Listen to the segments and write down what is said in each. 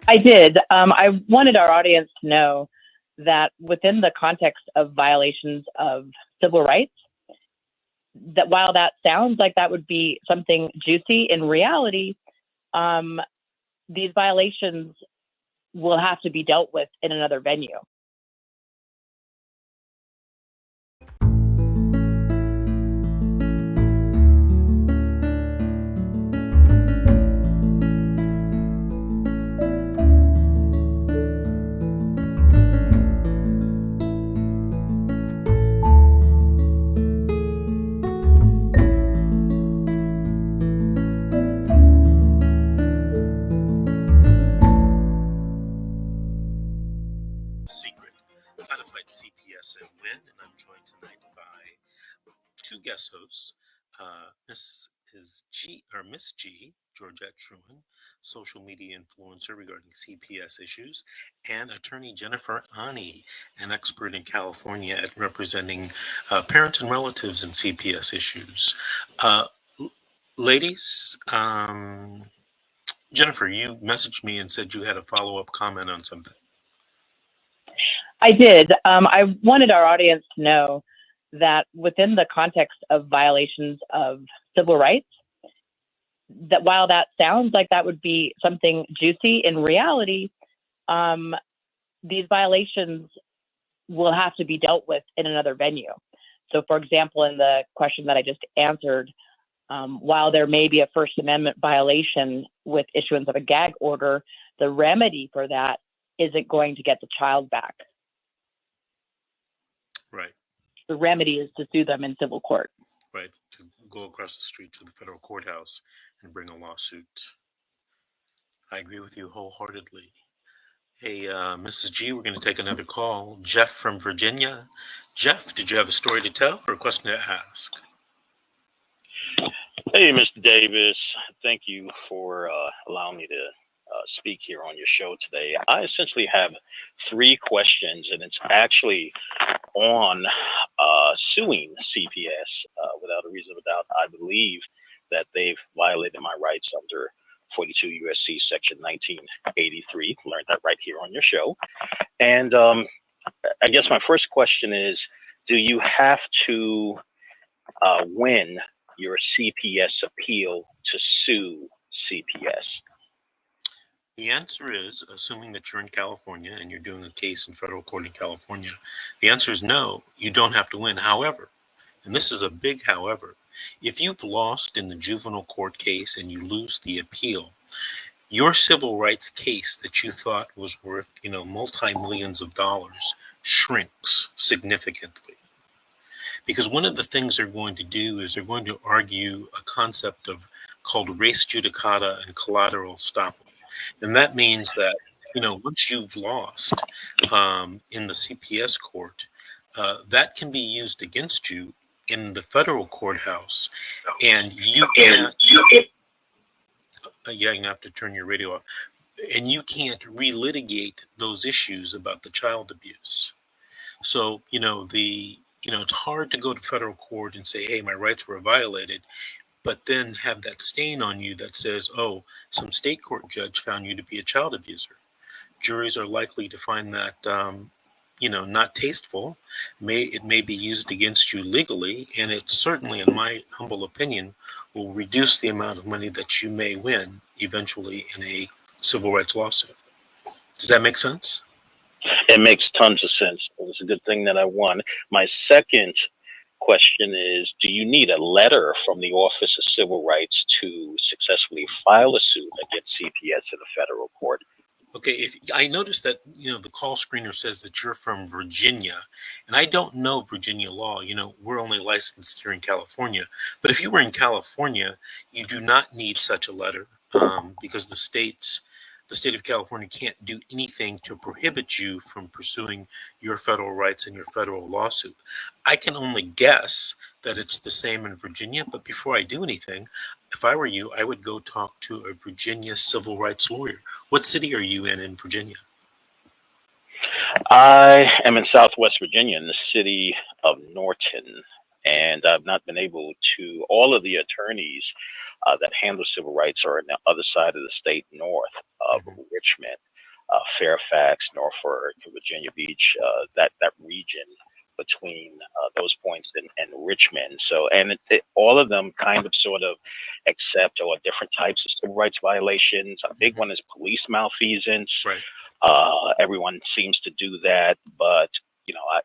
I did. I wanted our audience to know that within the context of violations of civil rights, that while that sounds like that would be something juicy, in reality, these violations will have to be dealt with in another venue. Secret, How to Fight CPS and Win, and I'm joined tonight by two guest hosts. Miss G, Georgette Truman, social media influencer regarding CPS issues, and attorney Jennifer Ani, an expert in California at representing parents and relatives in CPS issues. Ladies, Jennifer, you messaged me and said you had a follow-up comment on something. I did. I wanted our audience to know that within the context of violations of civil rights, that while that sounds like that would be something juicy, in reality, these violations will have to be dealt with in another venue. So, for example, in the question that I just answered, while there may be a First Amendment violation with issuance of a gag order, the remedy for that isn't going to get the child back. Right. The remedy is to sue them in civil court. Right. To go across the street to the federal courthouse and bring a lawsuit. I agree with you wholeheartedly. Hey, Mrs. G, we're going to take another call. Jeff from Virginia. Jeff, did you have a story to tell or a question to ask? Hey, Mr. Davis. Thank you for allowing me to speak here on your show today. I essentially have three questions, and it's actually on suing CPS without a reason of doubt. I believe that they've violated my rights under 42 USC Section 1983. Learned that right here on your show. And I guess my first question is, do you have to win your CPS appeal to sue CPS? The answer is, assuming that you're in California and you're doing a case in federal court in California, the answer is no, you don't have to win. However, and this is a big however, if you've lost in the juvenile court case and you lose the appeal, your civil rights case that you thought was worth, multi-millions of dollars shrinks significantly. Because one of the things they're going to do is they're going to argue a concept called res judicata and collateral estoppel. And that means that, once you've lost in the CPS court, that can be used against you in the federal courthouse. And you can't, you're going to have to turn your radio off. And you can't relitigate those issues about the child abuse. So, it's hard to go to federal court and say, hey, my rights were violated, but then have that stain on you that says, oh, some state court judge found you to be a child abuser. Juries are likely to find that, not tasteful. It may be used against you legally, and it certainly, in my humble opinion, will reduce the amount of money that you may win eventually in a civil rights lawsuit. Does that make sense? It makes tons of sense. It's a good thing that I won. My second question is, do you need a letter from the Office of Civil Rights to successfully file a suit against CPS in a federal court? Okay, if I noticed that, the call screener says that you're from Virginia, and I don't know Virginia law. We're only licensed here in California. But if you were in California, you do not need such a letter because the state of California can't do anything to prohibit you from pursuing your federal rights in your federal lawsuit. I can only guess that it's the same in Virginia, but before I do anything, if I were you, I would go talk to a Virginia civil rights lawyer. What city are you in Virginia? I am in Southwest Virginia, in the city of Norton, and I've not been able to, all of the attorneys that handle civil rights are on the other side of the state, north of Richmond. Fairfax, Norfolk, Virginia Beach, that region between those points and Richmond. So, and all of them kind of sort of accept or different types of civil rights violations. A big one is police malfeasance. Right. Everyone seems to do that, but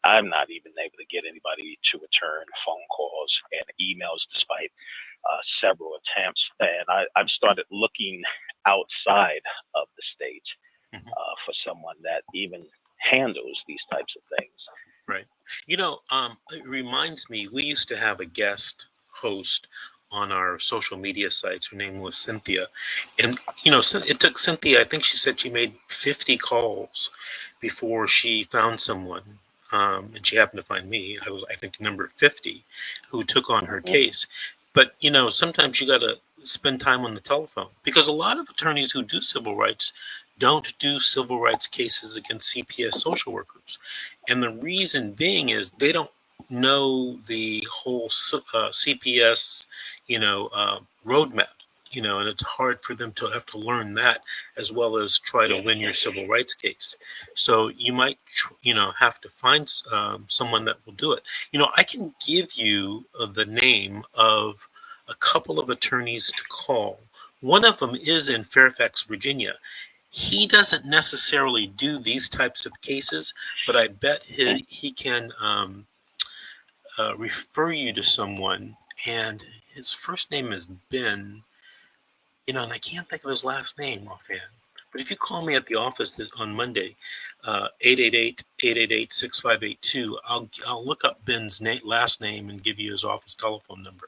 I'm not even able to get anybody to return phone calls and emails despite several attempts. And I've started looking outside of the state for someone that even handles these types of things. Right. It reminds me, we used to have a guest host on our social media sites. Her name was Cynthia. And, it took Cynthia, I think she said she made 50 calls before she found someone. And she happened to find me. I was, I think, number 50 who took on her case. But, sometimes you got to spend time on the telephone, because a lot of attorneys who do civil rights don't do civil rights cases against CPS social workers. And the reason being is they don't know the whole CPS, roadmap, and it's hard for them to have to learn that as well as try to win your civil rights case. So you might, have to find someone that will do it. I can give you the name of a couple of attorneys to call. One of them is in Fairfax, Virginia. He doesn't necessarily do these types of cases, but I bet he can refer you to someone. And his first name is Ben, and I can't think of his last name offhand. But if you call me at the office on Monday, 888-888-6582, I'll look up Ben's last name and give you his office telephone number.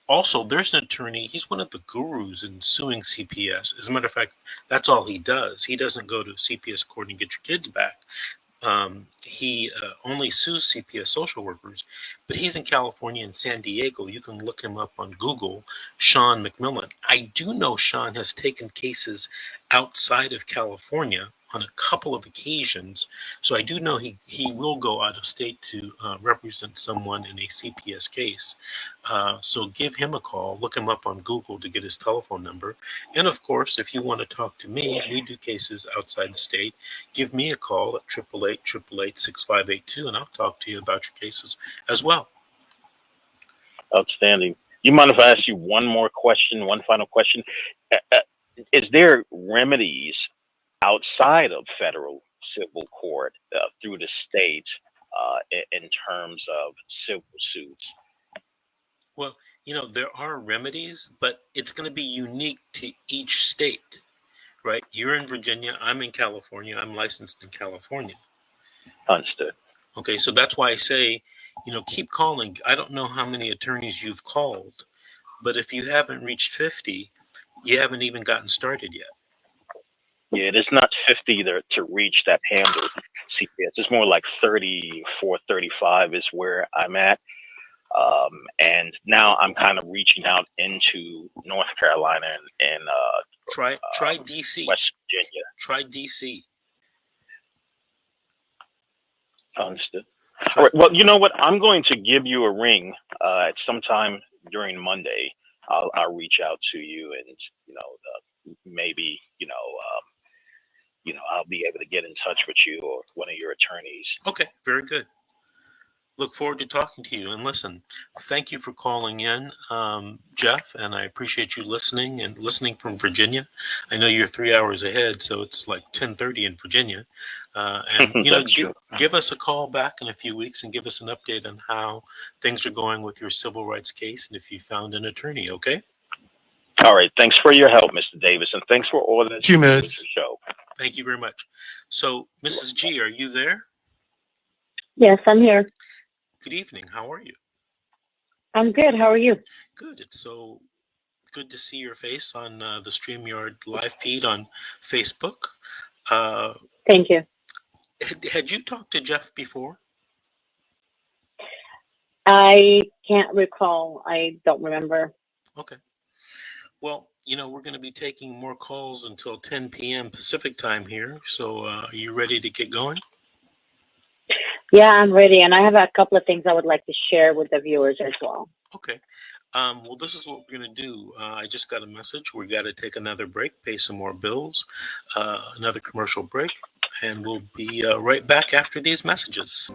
Also, there's an attorney, he's one of the gurus in suing CPS. As a matter of fact, that's all he does. He doesn't go to CPS court and get your kids back. He only sues CPS social workers, but he's in California and San Diego. You can look him up on Google, Sean McMillan. I do know Sean has taken cases outside of California on a couple of occasions. So I do know he will go out of state to represent someone in a CPS case. So give him a call, look him up on Google to get his telephone number. And of course, if you want to talk to me, we do cases outside the state. Give me a call at 888-888-6582, and I'll talk to you about your cases as well. Outstanding. You mind if I ask you one final question? Is there remedies outside of federal civil court through the state in terms of civil suits? Well, there are remedies, but it's going to be unique to each state, right? You're in Virginia, I'm in California, I'm licensed in California. Understood. Okay, so that's why I say, keep calling. I don't know how many attorneys you've called, but if you haven't reached 50, you haven't even gotten started yet. Yeah, it's not 50 to reach that handle CPS. It's more like 34, 35 is where I'm at. And now I'm kind of reaching out into North Carolina and try DC. West Virginia. Try DC. Understood. All right. Well, you know what? I'm going to give you a ring at some time during Monday. I'll reach out to you, and maybe I'll be able to get in touch with you or one of your attorneys. Okay, very good. Look forward to talking to you. And listen, thank you for calling in, Jeff, and I appreciate you listening from Virginia. I know you're 3 hours ahead, so it's like 10:30 in Virginia. And give us a call back in a few weeks and give us an update on how things are going with your civil rights case and if you found an attorney, okay? All right. Thanks for your help, Mr. Davis, and thanks for all that you do with the show. Thank you very much. So, Mrs. G, are you there? Yes, I'm here. Good evening. How are you? I'm good. How are you? Good. It's so good to see your face on the StreamYard live feed on Facebook. Thank you. Had you talked to Jeff before? I can't recall. I don't remember. Okay. Well, we're going to be taking more calls until 10 p.m. Pacific time here. So are you ready to get going? Yeah, I'm ready. And I have a couple of things I would like to share with the viewers as well. Okay. Well, this is what we're going to do. I just got a message. We got to take another break, pay some more bills, another commercial break, and we'll be right back after these messages.